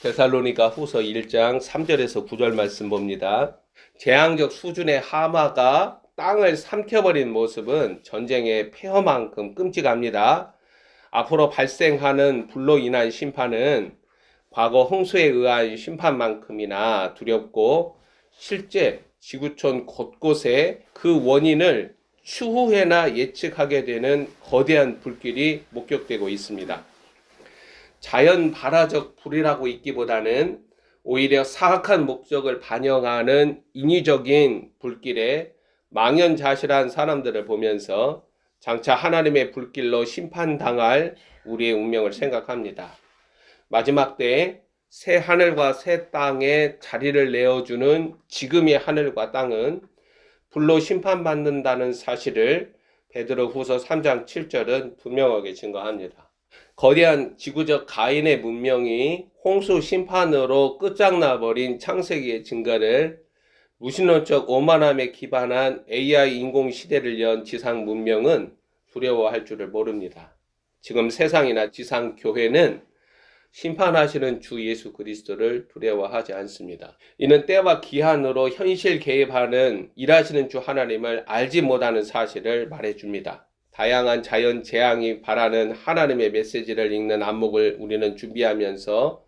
데살로니가 후서 1장 3절에서 9절 말씀 봅니다. 재앙적 수준의 하마가 땅을 삼켜버린 모습은 전쟁의 폐허만큼 끔찍합니다. 앞으로 발생하는 불로 인한 심판은 과거 홍수에 의한 심판만큼이나 두렵고 실제 지구촌 곳곳에 그 원인을 추후에나 예측하게 되는 거대한 불길이 목격되고 있습니다. 자연 발화적 불이라고 있기보다는 오히려 사악한 목적을 반영하는 인위적인 불길에 망연자실한 사람들을 보면서 장차 하나님의 불길로 심판당할 우리의 운명을 생각합니다. 마지막 때에 새 하늘과 새 땅에 자리를 내어주는 지금의 하늘과 땅은 불로 심판받는다는 사실을 베드로 후서 3장 7절은 분명하게 증거합니다. 거대한 지구적 가인의 문명이 홍수 심판으로 끝장나버린 창세기의 증거를 무신론적 오만함에 기반한 AI 인공 시대를 연 지상 문명은 두려워할 줄을 모릅니다. 지금 세상이나 지상 교회는 심판하시는 주 예수 그리스도를 두려워하지 않습니다. 이는 때와 기한으로 현실 개입하는 일하시는 주 하나님을 알지 못하는 사실을 말해줍니다. 다양한 자연 재앙이 바라는 하나님의 메시지를 읽는 안목을 우리는 준비하면서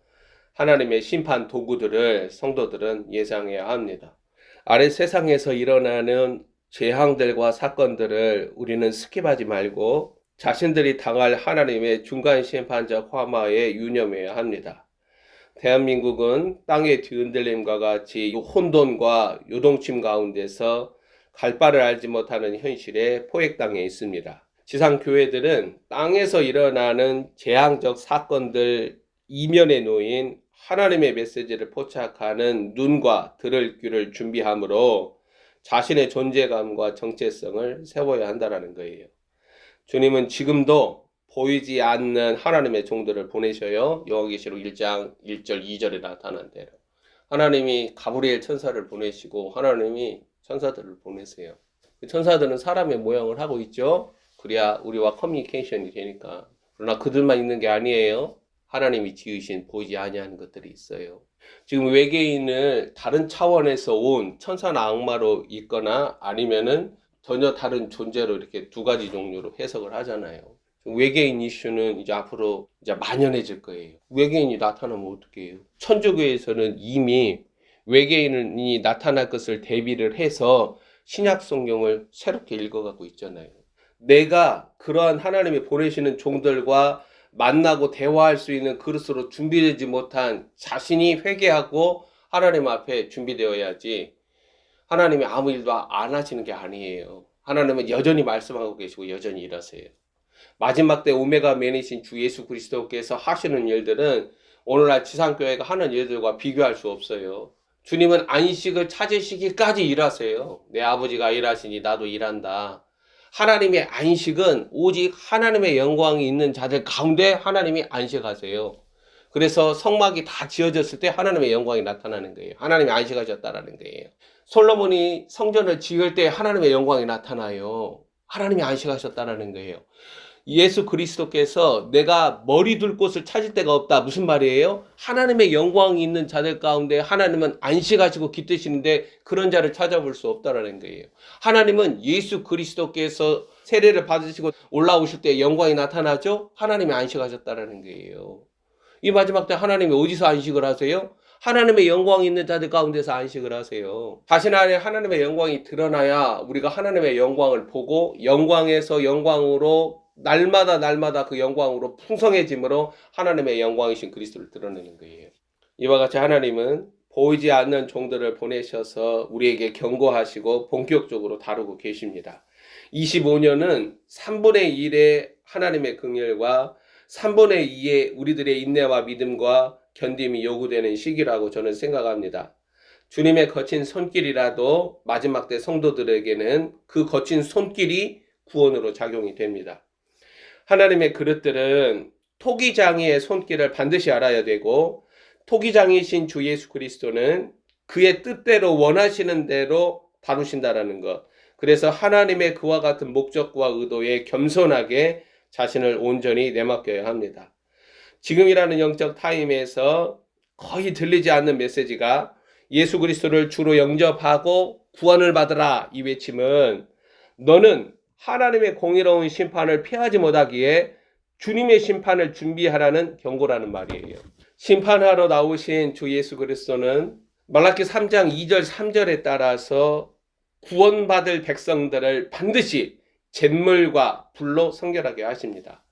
하나님의 심판 도구들을 성도들은 예상해야 합니다. 아래 세상에서 일어나는 재앙들과 사건들을 우리는 스킵하지 말고 자신들이 당할 하나님의 중간 심판적 화마에 유념해야 합니다. 대한민국은 땅의 뒤흔들림과 같이 혼돈과 요동침 가운데서 갈 바를 알지 못하는 현실에 포획당해 있습니다. 지상 교회들은 땅에서 일어나는 재앙적 사건들 이면에 놓인 하나님의 메시지를 포착하는 눈과 들을 귀를 준비하므로 자신의 존재감과 정체성을 세워야 한다는 거예요. 주님은 지금도 보이지 않는 하나님의 종들을 보내셔요. 요한계시록 1장 1절 2절에 나타난 대로 하나님이 가브리엘 천사를 보내시고 하나님이 천사들을 보내세요. 천사들은 사람의 모양을 하고 있죠. 그래야 우리와 커뮤니케이션이 되니까. 그러나 그들만 있는 게 아니에요. 하나님이 지으신 보이지 아니하는 것들이 있어요. 지금 외계인을 다른 차원에서 온 천사나 악마로 있거나 아니면은 전혀 다른 존재로 이렇게 두 가지 종류로 해석을 하잖아요. 외계인 이슈는 이제 앞으로 이제 만연해질 거예요. 외계인이 나타나면 어떻게 해요? 천주교에서는 이미 외계인이 나타날 것을 대비를 해서 신약 성경을 새롭게 읽어가고 있잖아요. 내가 그러한 하나님이 보내시는 종들과 만나고 대화할 수 있는 그릇으로 준비되지 못한 자신이 회개하고 하나님 앞에 준비되어야지 하나님이 아무 일도 안 하시는 게 아니에요. 하나님은 여전히 말씀하고 계시고 여전히 일하세요. 마지막 때 오메가 맨이신 주 예수 그리스도께서 하시는 일들은 오늘날 지상교회가 하는 일들과 비교할 수 없어요. 주님은 안식을 찾으시기까지 일하세요. 내 아버지가 일하시니 나도 일한다. 하나님의 안식은 오직 하나님의 영광이 있는 자들 가운데 하나님이 안식하세요. 그래서 성막이 다 지어졌을 때 하나님의 영광이 나타나는 거예요. 하나님이 안식하셨다라는 거예요. 솔로몬이 성전을 지을 때 하나님의 영광이 나타나요. 하나님이 안식하셨다라는 거예요. 예수 그리스도께서 내가 머리 둘 곳을 찾을 데가 없다. 무슨 말이에요? 하나님의 영광이 있는 자들 가운데 하나님은 안식하시고 깃드시는데 그런 자를 찾아볼 수 없다라는 거예요. 하나님은 예수 그리스도께서 세례를 받으시고 올라오실 때 영광이 나타나죠? 하나님이 안식하셨다라는 거예요. 이 마지막 때 하나님이 어디서 안식을 하세요? 하나님의 영광이 있는 자들 가운데서 안식을 하세요. 자신 안에 하나님의 영광이 드러나야 우리가 하나님의 영광을 보고 영광에서 영광으로 날마다 그 영광으로 풍성해짐으로 하나님의 영광이신 그리스도를 드러내는 거예요. 이와 같이 하나님은 보이지 않는 종들을 보내셔서 우리에게 경고하시고 본격적으로 다루고 계십니다. 25년은 3분의 1의 하나님의 긍휼과 3분의 2의 우리들의 인내와 믿음과 견딤이 요구되는 시기라고 저는 생각합니다. 주님의 거친 손길이라도 마지막 때 성도들에게는 그 거친 손길이 구원으로 작용이 됩니다. 하나님의 그릇들은 토기장이의 손길을 반드시 알아야 되고 토기장이신 주 예수 그리스도는 그의 뜻대로 원하시는 대로 다루신다라는 것. 그래서 하나님의 그와 같은 목적과 의도에 겸손하게 자신을 온전히 내맡겨야 합니다. 지금이라는 영적 타임에서 거의 들리지 않는 메시지가 예수 그리스도를 주로 영접하고 구원을 받으라 이 외침은 너는 하나님의 공의로운 심판을 피하지 못하기에 주님의 심판을 준비하라는 경고라는 말이에요. 심판하러 나오신 주 예수 그리스도는 말라기 3장 2절 3절에 따라서 구원받을 백성들을 반드시 잿물과 불로 성결하게 하십니다.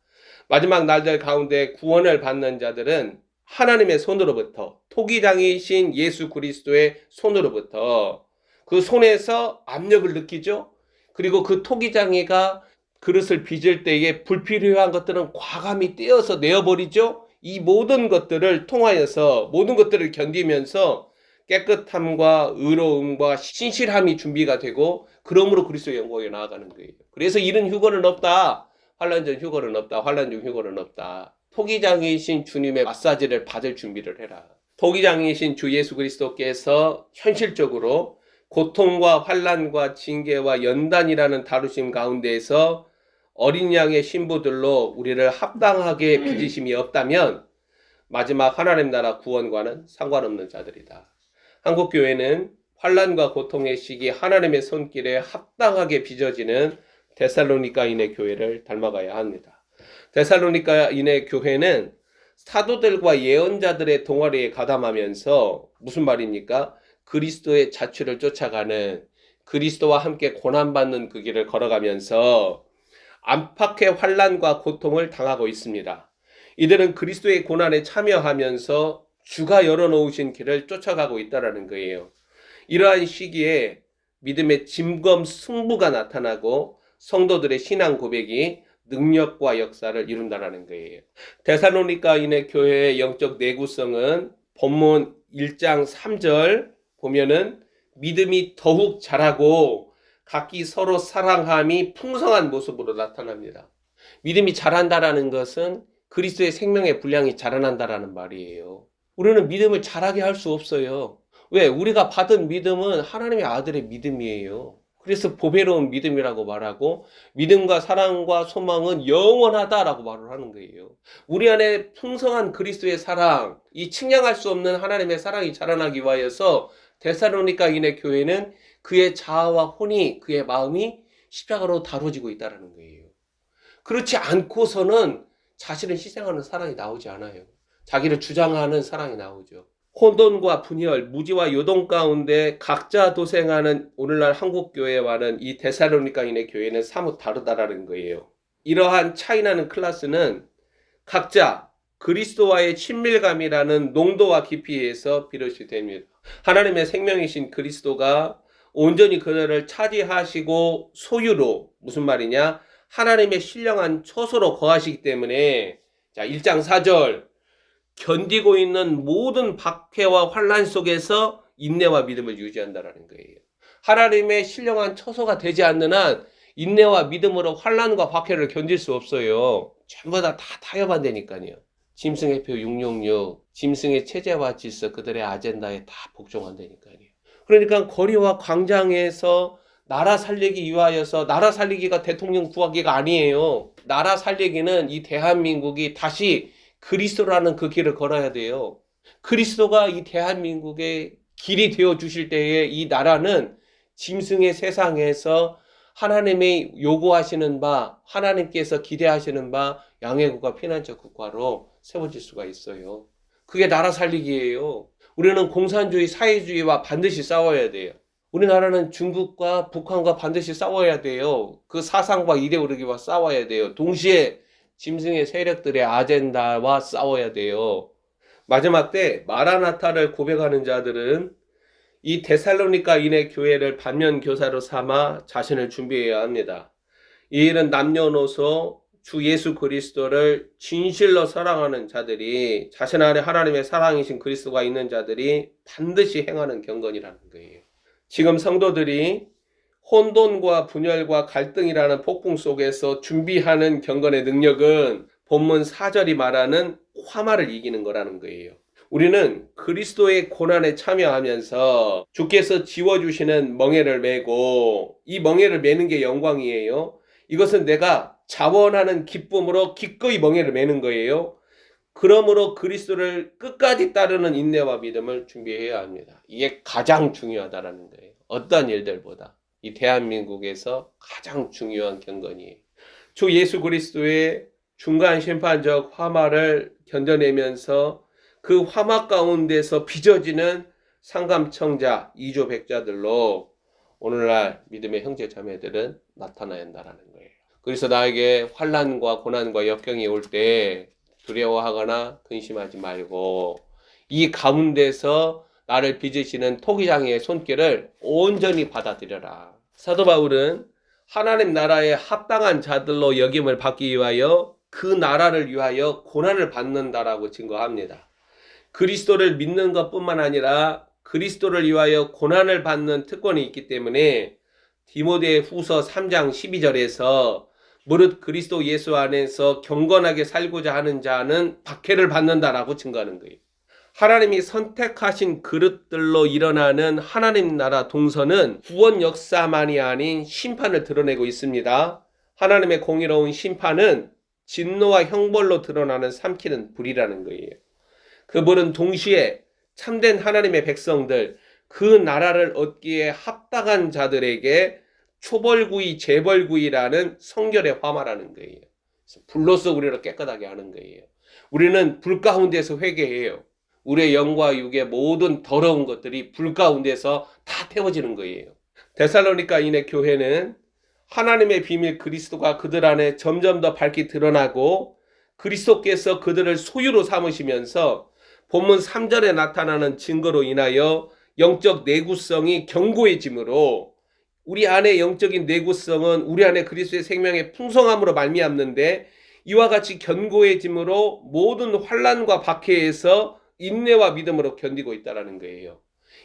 마지막 날들 가운데 구원을 받는 자들은 하나님의 손으로부터, 토기장이신 예수 그리스도의 손으로부터 그 손에서 압력을 느끼죠. 그리고 그 토기장이가 그릇을 빚을 때에 불필요한 것들은 과감히 떼어서 내어버리죠. 이 모든 것들을 통하여서 모든 것들을 견디면서 깨끗함과 의로움과 신실함이 준비가 되고 그러므로 그리스도의 영광에 나아가는 거예요. 그래서 이른 휴거는 없다. 환난 전 휴거는 없다. 환난 중 휴거는 없다. 토기장이신 주님의 마사지를 받을 준비를 해라. 토기장이신 주 예수 그리스도께서 현실적으로 고통과 환난과 징계와 연단이라는 다루심 가운데에서 어린 양의 신부들로 우리를 합당하게 빚으심이 없다면 마지막 하나님 나라 구원과는 상관없는 자들이다. 한국교회는 환난과 고통의 시기 하나님의 손길에 합당하게 빚어지는 데살로니가인의 교회를 닮아가야 합니다. 데살로니가인의 교회는 사도들과 예언자들의 동아리에 가담하면서 무슨 말입니까? 그리스도의 자취를 쫓아가는 그리스도와 함께 고난받는 그 길을 걸어가면서 안팎의 환난과 고통을 당하고 있습니다. 이들은 그리스도의 고난에 참여하면서 주가 열어놓으신 길을 쫓아가고 있다는 거예요. 이러한 시기에 믿음의 짐검 승부가 나타나고 성도들의 신앙 고백이 능력과 역사를 이룬다는 거예요. 데살로니가인의 교회의 영적 내구성은 본문 1장 3절 보면은 믿음이 더욱 자라고 각기 서로 사랑함이 풍성한 모습으로 나타납니다. 믿음이 자란다라는 것은 그리스도의 생명의 분량이 자라난다라는 말이에요. 우리는 믿음을 자라게 할 수 없어요. 왜? 우리가 받은 믿음은 하나님의 아들의 믿음이에요. 그래서 보배로운 믿음이라고 말하고 믿음과 사랑과 소망은 영원하다라고 말을 하는 거예요. 우리 안에 풍성한 그리스도의 사랑, 이 측량할 수 없는 하나님의 사랑이 자라나기 위하여서 데살로니가인의 교회는 그의 자아와 혼이 그의 마음이 십자가로 다뤄지고 있다는 거예요. 그렇지 않고서는 자신을 희생하는 사랑이 나오지 않아요. 자기를 주장하는 사랑이 나오죠. 혼돈과 분열, 무지와 요동 가운데 각자 도생하는 오늘날 한국교회와는 이 데살로니가인의 교회는 사뭇 다르다라는 거예요. 이러한 차이나는 클래스는 각자 그리스도와의 친밀감이라는 농도와 깊이에서 비롯이 됩니다. 하나님의 생명이신 그리스도가 온전히 그들을 차지하시고 소유로, 무슨 말이냐? 하나님의 신령한 처소로 거하시기 때문에, 자, 1장 4절, 견디고 있는 모든 박해와 환난 속에서 인내와 믿음을 유지한다는 거예요. 하나님의 신령한 처소가 되지 않는 한 인내와 믿음으로 환난과 박해를 견딜 수 없어요. 전부 다 타협한다니까요. 짐승의 표 666, 짐승의 체제와 질서, 그들의 아젠다에 다 복종한다니까요. 그러니까 거리와 광장에서 나라 살리기 위하여서, 나라 살리기가 대통령 구하기가 아니에요. 나라 살리기는 이 대한민국이 다시 그리스도라는 그 길을 걸어야 돼요. 그리스도가 이 대한민국의 길이 되어 주실 때에 이 나라는 짐승의 세상에서 하나님이 요구하시는 바, 하나님께서 기대하시는 바 양해국가 피난처 국가로 세워질 수가 있어요. 그게 나라 살리기예요. 우리는 공산주의, 사회주의와 반드시 싸워야 돼요. 우리나라는 중국과 북한과 반드시 싸워야 돼요. 그 사상과 이데올로기와 싸워야 돼요. 동시에 짐승의 세력들의 아젠다와 싸워야 돼요. 마지막 때 마라나타를 고백하는 자들은 이 데살로니가인의 교회를 반면교사로 삼아 자신을 준비해야 합니다. 이 일은 남녀노소 주 예수 그리스도를 진실로 사랑하는 자들이, 자신 안에 하나님의 사랑이신 그리스도가 있는 자들이 반드시 행하는 경건이라는 거예요. 지금 성도들이 혼돈과 분열과 갈등이라는 폭풍 속에서 준비하는 경건의 능력은 본문 4절이 말하는 화마를 이기는 거라는 거예요. 우리는 그리스도의 고난에 참여하면서 주께서 지워주시는 멍에를 메고, 이 멍에를 메는 게 영광이에요. 이것은 내가 자원하는 기쁨으로 기꺼이 멍에를 메는 거예요. 그러므로 그리스도를 끝까지 따르는 인내와 믿음을 준비해야 합니다. 이게 가장 중요하다라는 거예요. 어떤 일들보다. 이 대한민국에서 가장 중요한 경건이에요. 주 예수 그리스도의 중간 심판적 화마를 견뎌내면서 그 화마 가운데서 빚어지는 상감청자, 이조백자들로 오늘날 믿음의 형제 자매들은 나타나야 한다는 거예요. 그래서 나에게 환난과 고난과 역경이 올 때 두려워하거나 근심하지 말고 이 가운데서 나를 빚으시는 토기장의 손길을 온전히 받아들여라. 사도 바울은 하나님 나라에 합당한 자들로 여김을 받기 위하여 그 나라를 위하여 고난을 받는다라고 증거합니다. 그리스도를 믿는 것뿐만 아니라 그리스도를 위하여 고난을 받는 특권이 있기 때문에 디모데 후서 3장 12절에서 무릇 그리스도 예수 안에서 경건하게 살고자 하는 자는 박해를 받는다라고 증거하는 거예요. 하나님이 선택하신 그릇들로 일어나는 하나님 나라 동서는 구원 역사만이 아닌 심판을 드러내고 있습니다. 하나님의 공의로운 심판은 진노와 형벌로 드러나는 삼키는 불이라는 거예요. 그분은 동시에 참된 하나님의 백성들, 그 나라를 얻기에 합당한 자들에게 초벌구이, 재벌구이라는 성결의 화마라는 거예요. 불로써 우리를 깨끗하게 하는 거예요. 우리는 불 가운데서 회개해요. 우리의 영과 육의 모든 더러운 것들이 불 가운데서 다 태워지는 거예요. 데살로니가인의 교회는 하나님의 비밀 그리스도가 그들 안에 점점 더 밝게 드러나고 그리스도께서 그들을 소유로 삼으시면서 본문 3절에 나타나는 증거로 인하여 영적 내구성이 견고해지므로 우리 안에 영적인 내구성은 우리 안에 그리스도의 생명의 풍성함으로 말미암는데 이와 같이 견고해짐으로 모든 환난과 박해에서 인내와 믿음으로 견디고 있다는 거예요.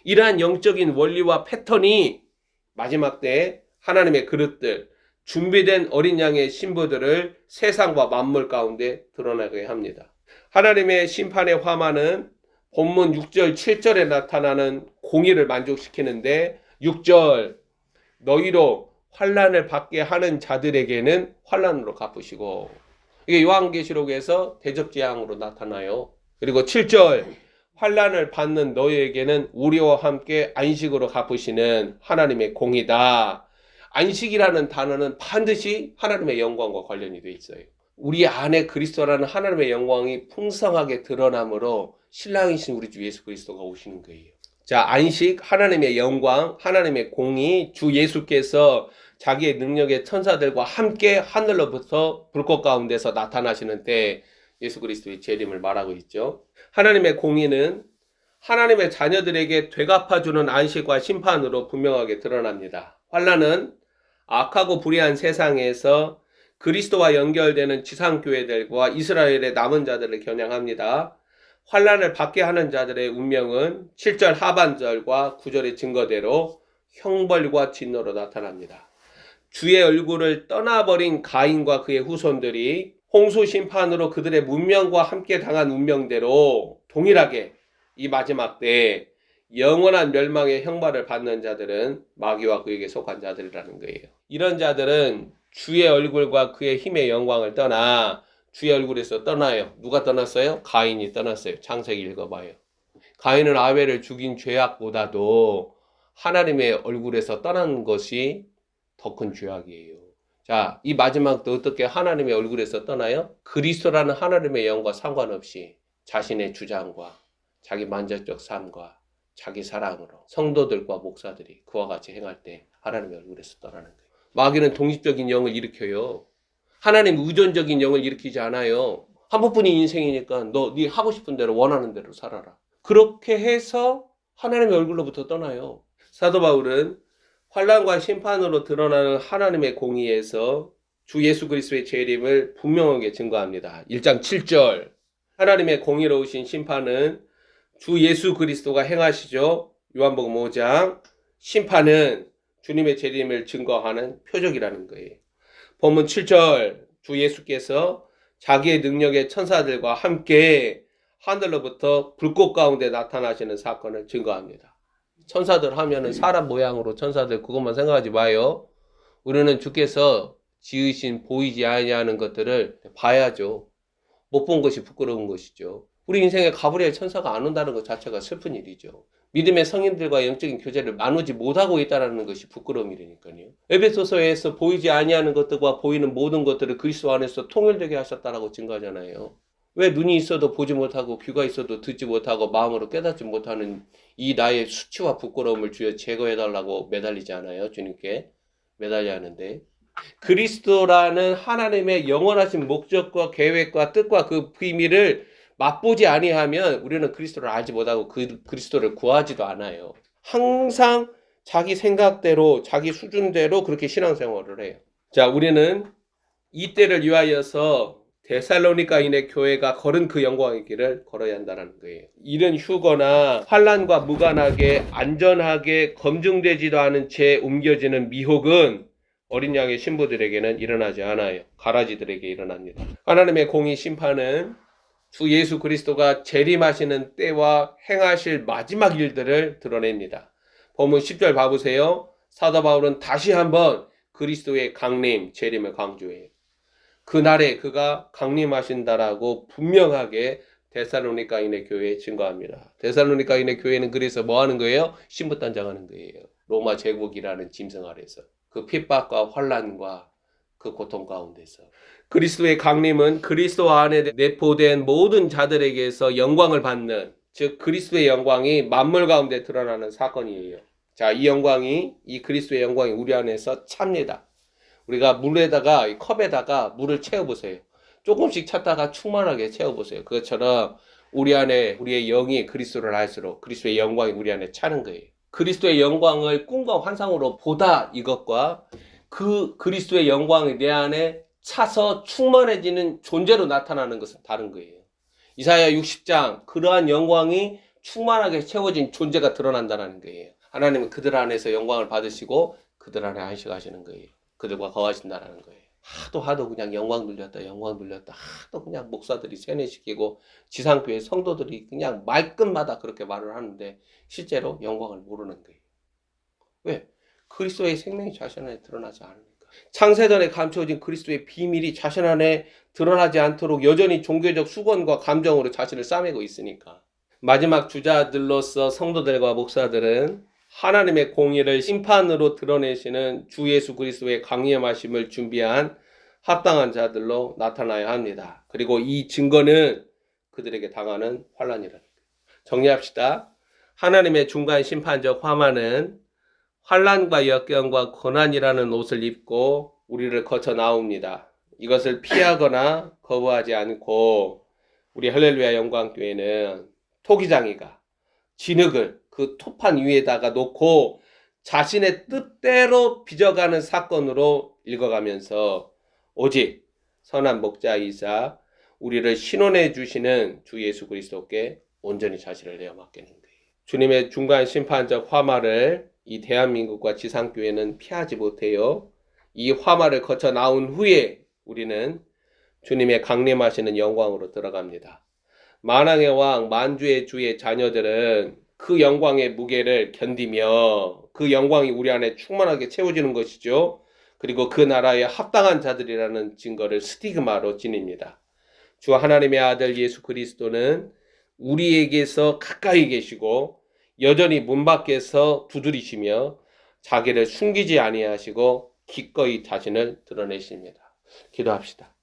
이러한 영적인 원리와 패턴이 마지막 때 하나님의 그릇들, 준비된 어린 양의 신부들을 세상과 만물 가운데 드러나게 합니다. 하나님의 심판의 화마는 본문 6절, 7절에 나타나는 공의를 만족시키는데 6절 너희로 환난을 받게 하는 자들에게는 환난으로 갚으시고 이게 요한계시록에서 대접재앙으로 나타나요. 그리고 7절 환난을 받는 너희에게는 우리와 함께 안식으로 갚으시는 하나님의 공의다. 안식이라는 단어는 반드시 하나님의 영광과 관련이 돼 있어요. 우리 안에 그리스도라는 하나님의 영광이 풍성하게 드러나므로 신랑이신 우리 주 예수 그리스도가 오시는 거예요. 자, 안식, 하나님의 영광, 하나님의 공의, 주 예수께서 자기의 능력의 천사들과 함께 하늘로부터 불꽃 가운데서 나타나시는 때 예수 그리스도의 재림을 말하고 있죠. 하나님의 공의는 하나님의 자녀들에게 되갚아주는 안식과 심판으로 분명하게 드러납니다. 환난은 악하고 불의한 세상에서 그리스도와 연결되는 지상교회들과 이스라엘의 남은 자들을 겨냥합니다. 환난을 받게 하는 자들의 운명은 7절 하반절과 9절의 증거대로 형벌과 진노로 나타납니다. 주의 얼굴을 떠나버린 가인과 그의 후손들이 홍수 심판으로 그들의 문명과 함께 당한 운명대로 동일하게 이 마지막 때에 영원한 멸망의 형벌을 받는 자들은 마귀와 그에게 속한 자들이라는 거예요. 이런 자들은 주의 얼굴과 그의 힘의 영광을 떠나 주의 얼굴에서 떠나요. 누가 떠났어요? 가인이 떠났어요. 창세기 읽어봐요. 가인은 아벨을 죽인 죄악보다도 하나님의 얼굴에서 떠난 것이 더 큰 죄악이에요. 자, 이 마지막도 어떻게 하나님의 얼굴에서 떠나요? 그리스도라는 하나님의 영과 상관없이 자신의 주장과 자기 만족적 삶과 자기 사랑으로 성도들과 목사들이 그와 같이 행할 때 하나님의 얼굴에서 떠나는 거예요. 마귀는 독립적인 영을 일으켜요. 하나님 의존적인 영을 일으키지 않아요. 한 번뿐인 인생이니까 너 네 하고 싶은 대로 원하는 대로 살아라. 그렇게 해서 하나님의 얼굴로부터 떠나요. 사도 바울은 환난과 심판으로 드러나는 하나님의 공의에서 주 예수 그리스도의 재림을 분명하게 증거합니다. 1장 7절 하나님의 공의로우신 심판은 주 예수 그리스도가 행하시죠. 요한복음 5장 심판은 주님의 재림을 증거하는 표적이라는 거예요. 본문 7절 주 예수께서 자기의 능력의 천사들과 함께 하늘로부터 불꽃 가운데 나타나시는 사건을 증거합니다. 천사들 하면은 사람 모양으로 천사들 그것만 생각하지 마요. 우리는 주께서 지으신 보이지 아니하는 것들을 봐야죠. 못 본 것이 부끄러운 것이죠. 우리 인생에 가브리엘 천사가 안 온다는 것 자체가 슬픈 일이죠. 믿음의 성인들과 영적인 교제를 나누지 못하고 있다는 것이 부끄러운 일이니까요. 에베소서에서 보이지 아니하는 것들과 보이는 모든 것들을 그리스도 안에서 통일되게 하셨다라고 증거하잖아요. 왜 눈이 있어도 보지 못하고 귀가 있어도 듣지 못하고 마음으로 깨닫지 못하는 이 나의 수치와 부끄러움을 주여 제거해달라고 매달리지 않아요? 주님께 매달려 하는데, 그리스도라는 하나님의 영원하신 목적과 계획과 뜻과 그 비밀을 맛보지 아니하면 우리는 그리스도를 알지 못하고 그 그리스도를 구하지도 않아요. 항상 자기 생각대로 자기 수준대로 그렇게 신앙생활을 해요. 자, 우리는 이 때를 위하여서 데살로니가인의 교회가 걸은 그 영광의 길을 걸어야 한다는 거예요. 이른 휴거나 환난과 무관하게 안전하게 검증되지도 않은 채 옮겨지는 미혹은 어린 양의 신부들에게는 일어나지 않아요. 가라지들에게 일어납니다. 하나님의 공의 심판은 주 예수 그리스도가 재림하시는 때와 행하실 마지막 일들을 드러냅니다. 본문 10절 봐보세요. 사도 바울은 다시 한번 그리스도의 강림, 재림을 강조해요. 그날에 그가 강림하신다라고 분명하게 데살로니가인의 교회에 증거합니다. 데살로니가인의 교회는 그래서 뭐 하는 거예요? 신부단장하는 거예요. 로마 제국이라는 짐승 아래서 그 핍박과 환난과 그 고통 가운데서 그리스도의 강림은 그리스도 안에 내포된 모든 자들에게서 영광을 받는, 즉 그리스도의 영광이 만물 가운데 드러나는 사건이에요. 자, 이 그리스도의 영광이 우리 안에서 찹니다. 우리가 물에다가 컵에다가 물을 채워보세요. 조금씩 찼다가 충만하게 채워보세요. 그것처럼 우리 안에 우리의 영이 그리스도를 알수록 그리스도의 영광이 우리 안에 차는 거예요. 그리스도의 영광을 꿈과 환상으로 보다 이것과 그 그리스도의 영광이 내 안에 차서 충만해지는 존재로 나타나는 것은 다른 거예요. 이사야 60장 그러한 영광이 충만하게 채워진 존재가 드러난다는 거예요. 하나님은 그들 안에서 영광을 받으시고 그들 안에 안식하시는 거예요. 그들과 거하신다는 거예요. 하도 그냥 영광 눌렸다 하도 그냥 목사들이 세뇌시키고 지상교회 성도들이 그냥 말끝마다 그렇게 말을 하는데 실제로 영광을 모르는 거예요. 왜? 그리스도의 생명이 자신 안에 드러나지 않으니까. 창세전에 감춰진 그리스도의 비밀이 자신 안에 드러나지 않도록 여전히 종교적 수건과 감정으로 자신을 싸매고 있으니까. 마지막 주자들로서 성도들과 목사들은 하나님의 공의를 심판으로 드러내시는 주 예수 그리스도의 강림하심을 준비한 합당한 자들로 나타나야 합니다. 그리고 이 증거는 그들에게 당하는 환난이라는 거예요. 정리합시다. 하나님의 중간 심판적 화만은 환난과 역경과 고난이라는 옷을 입고 우리를 거쳐 나옵니다. 이것을 피하거나 거부하지 않고 우리 할렐루야 영광교회는 토기장이가 진흙을 그 토판 위에다가 놓고 자신의 뜻대로 빚어가는 사건으로 읽어가면서 오직 선한 목자이사 우리를 신원해 주시는 주 예수 그리스도께 온전히 자신을 내어 맡기는 거예요. 주님의 중간 심판적 화마를 이 대한민국과 지상교회는 피하지 못해요. 이 화마를 거쳐 나온 후에 우리는 주님의 강림하시는 영광으로 들어갑니다. 만왕의 왕 만주의 주의 자녀들은 그 영광의 무게를 견디며 그 영광이 우리 안에 충만하게 채워지는 것이죠. 그리고 그 나라에 합당한 자들이라는 증거를 스티그마로 지닙니다. 주 하나님의 아들 예수 그리스도는 우리에게서 가까이 계시고 여전히 문 밖에서 두드리시며 자기를 숨기지 아니하시고 기꺼이 자신을 드러내십니다. 기도합시다.